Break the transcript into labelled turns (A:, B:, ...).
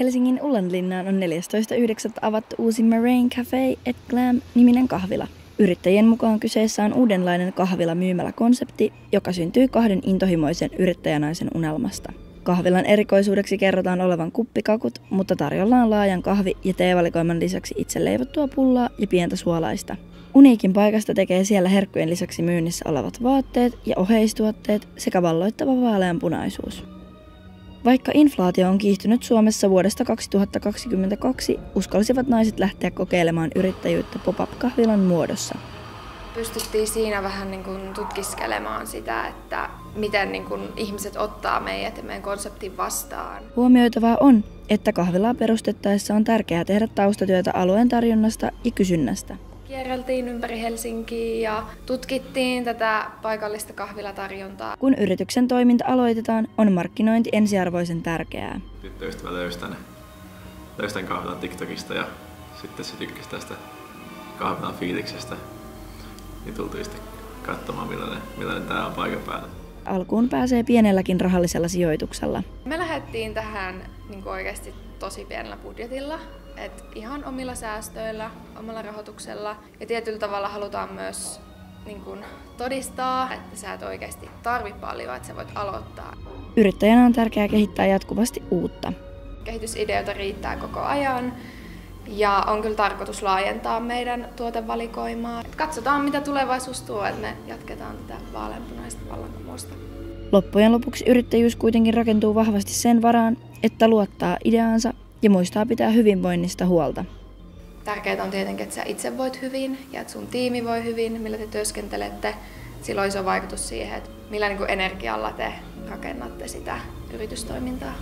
A: Helsingin Ullanlinnaan on 14.9. avattu uusi Marraine Cafe et Glam-niminen kahvila. Yrittäjien mukaan kyseessä on uudenlainen kahvila-myymälä-konsepti, joka syntyy kahden intohimoisen yrittäjänaisen unelmasta. Kahvilan erikoisuudeksi kerrotaan olevan kuppikakut, mutta tarjolla on laajan kahvi- ja teevalikoiman lisäksi itse leivottua pullaa ja pientä suolaista. Uniikin paikasta tekee siellä herkkujen lisäksi myynnissä olevat vaatteet ja oheistuotteet sekä valloittava vaaleanpunaisuus. Vaikka inflaatio on kiihtynyt Suomessa vuodesta 2022, uskalsivat naiset lähteä kokeilemaan yrittäjyyttä pop-up-kahvilan muodossa.
B: Pystyttiin siinä vähän niin kuin tutkiskelemaan sitä, että miten niin kuin ihmiset ottaa meidät ja meidän konseptin vastaan.
A: Huomioitavaa on, että kahvilaa perustettaessa on tärkeää tehdä taustatyötä alueen tarjonnasta ja kysynnästä.
B: Kierreltiin ympäri Helsinkiä ja tutkittiin tätä paikallista kahvilatarjontaa.
A: Kun yrityksen toiminta aloitetaan, on markkinointi ensiarvoisen tärkeää.
C: Tyttöystävä löystän kahvilan TikTokista ja sitten se tykkäsi tästä kahvilan fiiliksestä. Niin tultiin sitten katsomaan, millainen tää on paikan päällä.
A: Alkuun pääsee pienelläkin rahallisella sijoituksella.
B: Me lähdettiin tähän niin oikeasti tosi pienellä budjetilla. Et ihan omilla säästöillä, omalla rahoituksella. Ja tietyllä tavalla halutaan myös niin kun todistaa, että sä et oikeasti tarvitse paljon, että sä voit aloittaa.
A: Yrittäjänä on tärkeää kehittää jatkuvasti uutta.
B: Kehitysideoita riittää koko ajan. Ja on kyllä tarkoitus laajentaa meidän tuotevalikoimaa. Et katsotaan, mitä tulevaisuus tuo, että me jatketaan tätä vaaleanpunaista vallankumousta.
A: Loppujen lopuksi yrittäjyys kuitenkin rakentuu vahvasti sen varaan, että luottaa ideaansa ja muistaa pitää hyvinvoinnista huolta.
B: Tärkeää on tietenkin, että sä itse voit hyvin ja että sun tiimi voi hyvin, millä te työskentelette. Sillä on iso vaikutus siihen, että millä energialla te rakennatte sitä yritystoimintaa.